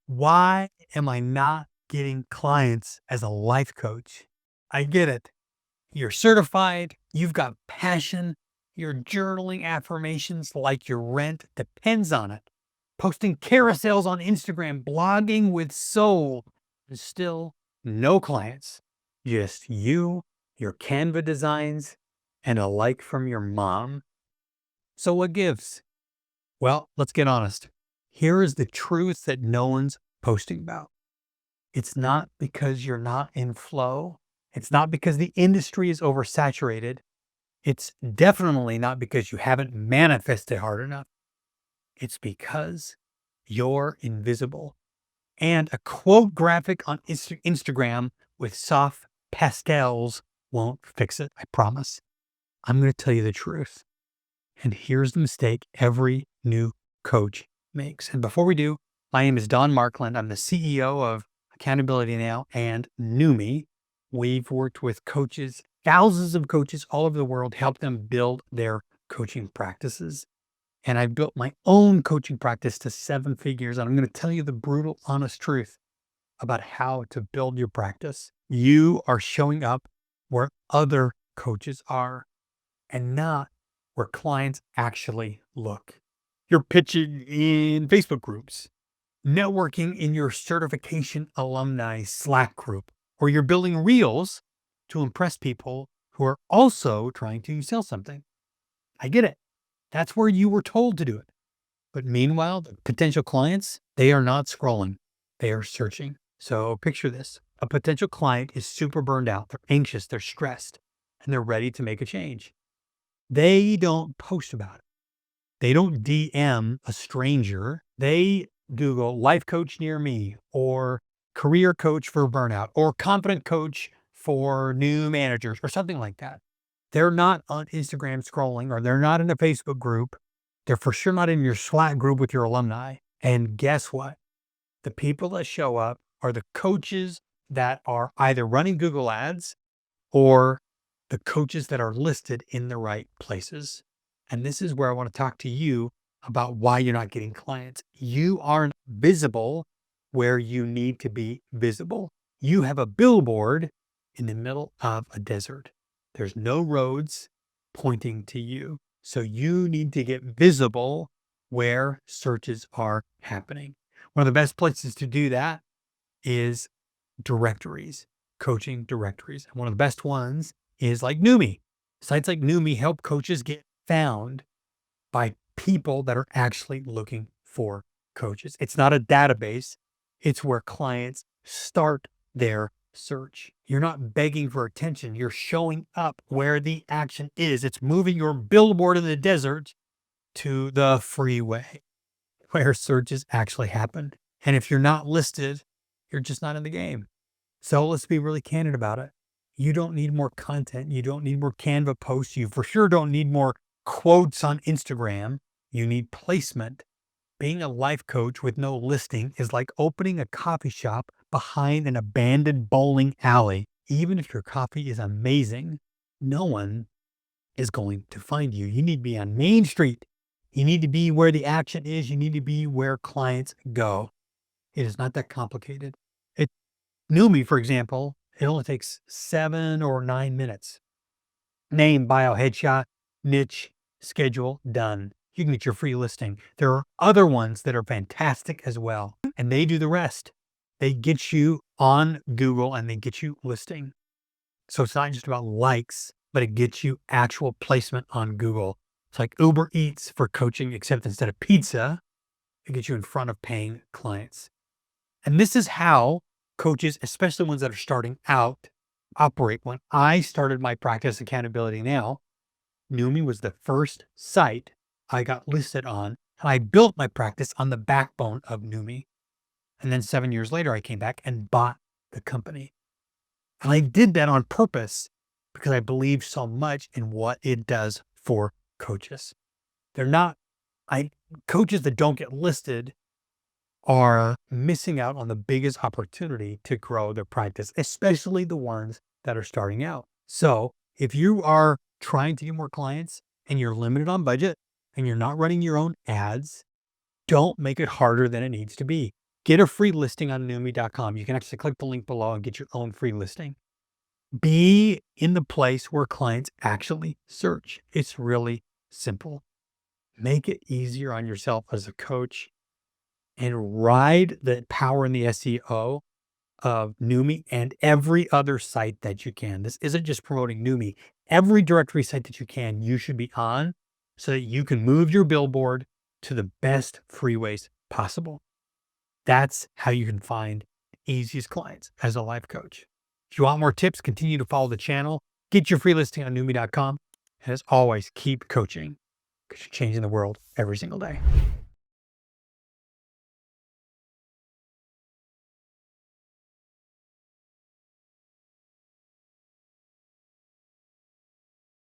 Why am I not getting clients as a life coach? I get it. You're certified, you've got passion, you're journaling affirmations like your rent depends on it, posting carousels on Instagram, blogging with soul, and still no clients. Just you, your Canva designs, and a like from your mom. So what gives? Well, let's get honest. Here is the truth that no one's posting about. It's not because you're not in flow. It's not because the industry is oversaturated. It's definitely not because you haven't manifested hard enough. It's because you're invisible. And a quote graphic on Instagram with soft pastels won't fix it. I promise. I'm going to tell you the truth. And here's the mistake every new coach makes. And before we do, my name is Don Markland. I'm the CEO of Accountability Now and Noomii. We've worked with coaches, thousands of coaches all over the world, help them build their coaching practices. And I've built my own coaching practice to 7 figures. And I'm going to tell you the brutal, honest truth about how to build your practice. You are showing up where other coaches are and not where clients actually look. You're pitching in Facebook groups, networking in your certification alumni Slack group, or you're building reels to impress people who are also trying to sell something. I get it. That's where you were told to do it. But meanwhile, the potential clients, they are not scrolling. They are searching. So picture this. A potential client is super burned out. They're anxious, they're stressed, and they're ready to make a change. They don't post about it. They don't DM a stranger. They Google life coach near me or career coach for burnout or confident coach for new managers or something like that. They're not on Instagram scrolling or they're not in a Facebook group. They're for sure not in your Slack group with your alumni. And guess what? The people that show up are the coaches that are either running Google ads or the coaches that are listed in the right places. And this is where I want to talk to you about why you're not getting clients. You aren't visible where you need to be visible. You have a billboard in the middle of a desert. There's no roads pointing to you. So you need to get visible where searches are happening. One of the best places to do that is directories, coaching directories. And one of the best ones is like Noomii. Sites like Noomii help coaches get found by people that are actually looking for coaches. It's not a database. It's where clients start their search. You're not begging for attention. You're showing up where the action is. It's moving your billboard in the desert to the freeway where searches actually happen. And if you're not listed, you're just not in the game. So let's be really candid about it. You don't need more content. You don't need more Canva posts. You for sure don't need more quotes on Instagram. You need placement. Being a life coach with no listing is like opening a coffee shop behind an abandoned bowling alley. Even if your coffee is amazing, no one is going to find you. You need to be on Main Street. You need to be where the action is. You need to be where clients go. It is not that complicated. It Noomii, for example, it only takes 7 or 9 minutes. Name, bio, headshot, niche, schedule, done. You can get your free listing. There are other ones that are fantastic as well, and they do the rest. They get you on Google and they get you listing. So it's not just about likes, but it gets you actual placement on Google. It's like Uber Eats for coaching, except instead of pizza, it gets you in front of paying clients. And this is how coaches, especially ones that are starting out, operate. When I started my practice Accountability Now, Noomii was the first site I got listed on. And I built my practice on the backbone of Noomii. And then 7 years later, I came back and bought the company. And I did that on purpose because I believe so much in what it does for coaches. They're not, coaches that don't get listed are missing out on the biggest opportunity to grow their practice, especially the ones that are starting out. So if you are trying to get more clients and you're limited on budget and you're not running your own ads, don't make it harder than it needs to be. Get a free listing on Noomii.com. You can actually click the link below and get your own free listing. Be in the place where clients actually search. It's really simple. Make it easier on yourself as a coach and ride the power in the SEO of Noomii and every other site that you can. This isn't just promoting Noomii. Every directory site that you can, you should be on so that you can move your billboard to the best free ways possible. That's how you can find the easiest clients as a life coach. If you want more tips, continue to follow the channel. Get your free listing on Noomii.com. And as always, keep coaching because you're changing the world every single day.